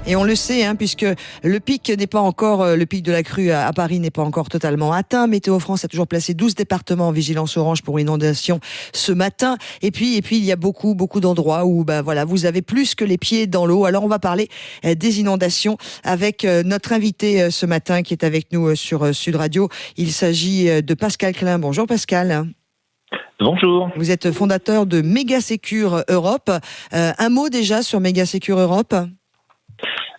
Et on le sait, puisque le pic n'est pas encore, le pic de la crue à Paris n'est pas encore totalement atteint. Météo France a toujours placé 12 départements en vigilance orange pour inondation ce matin. Et puis il y a beaucoup d'endroits où, vous avez plus que les pieds dans l'eau. Alors on va parler des inondations avec notre invité ce matin qui est avec nous sur Sud Radio. Il s'agit de Pascal Klein. Bonjour Pascal. Bonjour. Vous êtes fondateur de Mégasecure Europe. Un mot déjà sur Mégasecure Europe.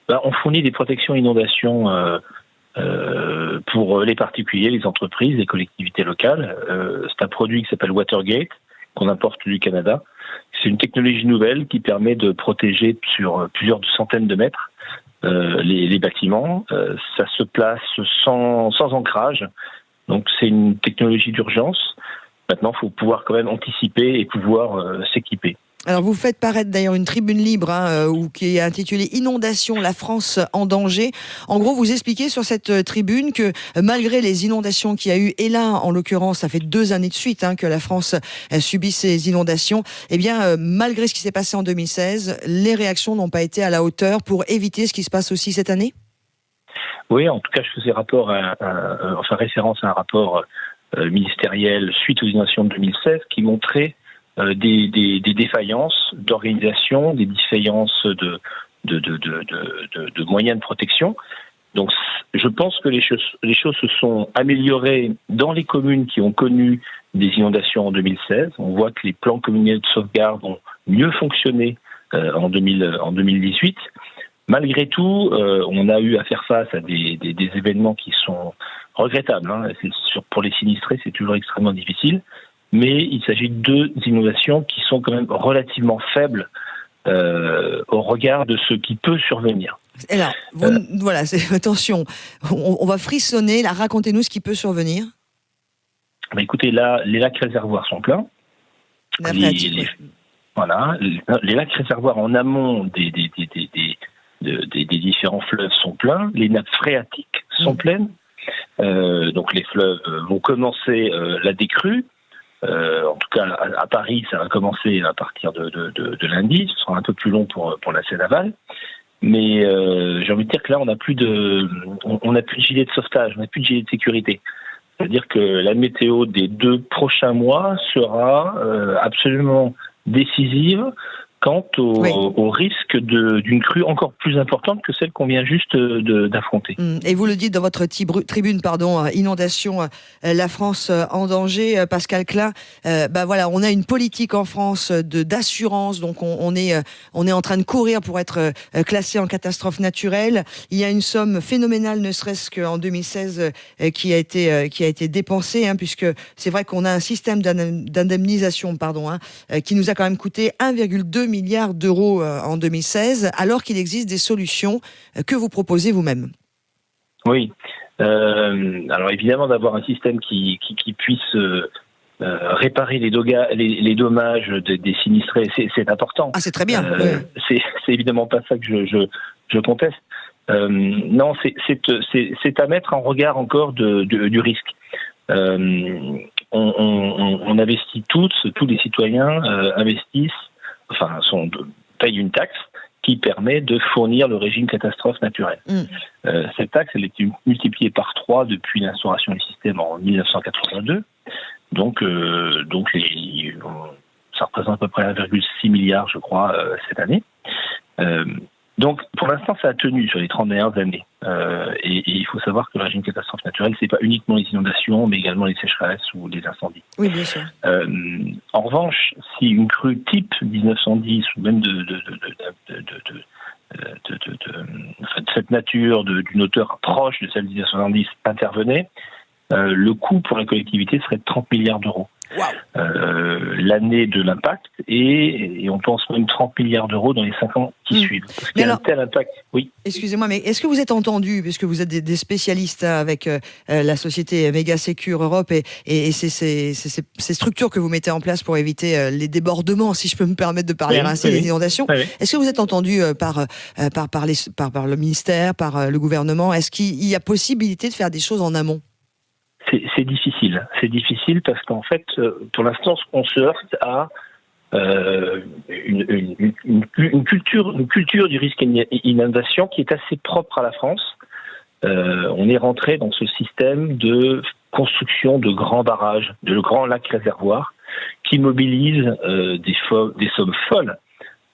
On fournit des protections inondations pour les particuliers, les entreprises, les collectivités locales. C'est un produit qui s'appelle Watergate, qu'on importe du Canada. C'est une technologie nouvelle qui permet de protéger sur plusieurs centaines de mètres les bâtiments. Ça se place sans ancrage. Donc c'est une technologie d'urgence. Maintenant, il faut pouvoir quand même anticiper et pouvoir s'équiper. Alors, vous faites paraître d'ailleurs une tribune libre qui est intitulée « Inondations, la France en danger ». En gros, vous expliquez sur cette tribune que malgré les inondations qu'il y a eu, et là, en l'occurrence, ça fait 2 années de suite que la France subit ces inondations, malgré ce qui s'est passé en 2016, les réactions n'ont pas été à la hauteur pour éviter ce qui se passe aussi cette année ? Oui, en tout cas, je faisais référence à un rapport ministériel suite aux inondations de 2016 qui montrait des défaillances d'organisation, des défaillances de moyens de protection. Donc, je pense que les choses se sont améliorées dans les communes qui ont connu des inondations en 2016. On voit que les plans communaux de sauvegarde ont mieux fonctionné en 2018. Malgré tout, on a eu à faire face à des événements qui sont regrettables. Pour les sinistrés, c'est toujours extrêmement difficile. Mais il s'agit de 2 inondations qui sont quand même relativement faibles au regard de ce qui peut survenir. Alors, attention, on va frissonner. Là, racontez-nous ce qui peut survenir. Écoutez, là, les lacs réservoirs sont pleins. Les lacs réservoirs en amont des différents fleuves sont pleins. Les nappes phréatiques sont pleines. Donc les fleuves vont commencer la décrue. En tout cas, à Paris, ça va commencer à partir de lundi. Ce sera un peu plus long pour la Seine-Aval. Mais j'ai envie de dire que là, on n'a plus de gilet de sauvetage, on n'a plus de gilet de sécurité. C'est-à-dire que la météo des 2 prochains mois sera absolument décisive quant au risque d'une crue encore plus importante que celle qu'on vient juste d'affronter. Et vous le dites dans votre tribune, inondation, la France en danger, Pascal Klein. On a une politique en France d'assurance, donc on est en train de courir pour être classé en catastrophe naturelle. Il y a une somme phénoménale, ne serait-ce qu'en 2016, qui a été dépensée, puisque c'est vrai qu'on a un système d'indemnisation, qui nous a quand même coûté 1,2 milliard d'euros en 2016, alors qu'il existe des solutions que vous proposez vous-même. Oui. Alors évidemment, d'avoir un système qui puisse réparer les dommages des sinistrés, c'est important. Ah, c'est très bien. C'est évidemment pas ça que je conteste. Non, c'est à mettre en regard encore du risque. On investit tous les citoyens investissent, payent une taxe qui permet de fournir le régime catastrophe naturelle. Cette taxe, elle est multipliée par 3 depuis l'instauration du système en 1982. Donc ça représente à peu près 1,6 milliard, je crois, cette année. Donc, pour l'instant, ça a tenu sur les 30 dernières années. Et il faut savoir que le régime catastrophe naturelle, c'est pas uniquement les inondations, mais également les sécheresses ou les incendies. Oui, bien sûr. En revanche, si une crue type 1910 ou même de cette nature, d'une hauteur proche de celle de 1970 intervenait, le coût pour la collectivité serait de 30 milliards d'euros. Wow. L'année de l'impact et on pense même 30 milliards d'euros dans les 5 ans qui suivent. Parce qu'il y a un tel impact. Oui. Excusez-moi, mais est-ce que vous êtes entendu, puisque vous êtes des spécialistes avec la société Mégasecure Europe et ces structures que vous mettez en place pour éviter les débordements, si je peux me permettre de parler ainsi, des inondations. Oui. Est-ce que vous êtes entendu par le ministère, par le gouvernement? Est-ce qu'il y a possibilité de faire des choses en amont? C'est difficile. C'est difficile parce qu'en fait, pour l'instant, on se heurte à une culture du risque inondation qui est assez propre à la France. On est rentré dans ce système de construction de grands barrages, de grands lacs réservoirs, qui mobilisent des sommes folles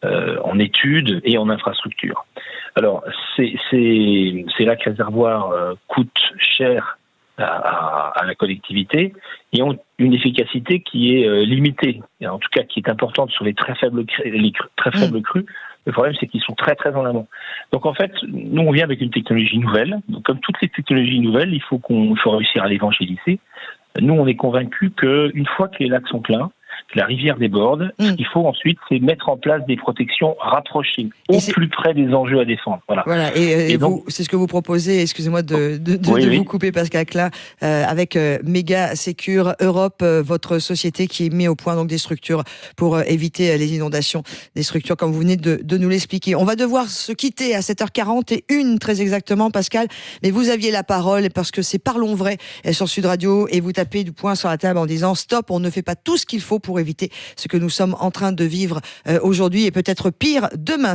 en études et en infrastructures. Alors, ces lacs réservoirs coûtent cher à la collectivité et ont une efficacité qui est limitée, en tout cas qui est importante sur les très faibles crues. Le problème, c'est qu'ils sont très très en amont. Donc en fait, nous on vient avec une technologie nouvelle. Donc comme toutes les technologies nouvelles, il faut réussir à l'évangéliser. Nous, on est convaincus qu'une fois que les lacs sont pleins, que la rivière déborde, ce qu'il faut ensuite, c'est mettre en place des protections rapprochées, au plus près des enjeux à défendre. Voilà. Et donc, c'est ce que vous proposez, excusez-moi de vous couper, Pascal Klein, avec Méga Sécure Europe, votre société qui met au point donc des structures pour éviter les inondations, des structures comme vous venez de nous l'expliquer. On va devoir se quitter à 7h41 très exactement, Pascal, mais vous aviez la parole parce que c'est Parlons Vrai sur Sud Radio et vous tapez du poing sur la table en disant stop, on ne fait pas tout ce qu'il faut pour éviter ce que nous sommes en train de vivre aujourd'hui et peut-être pire demain.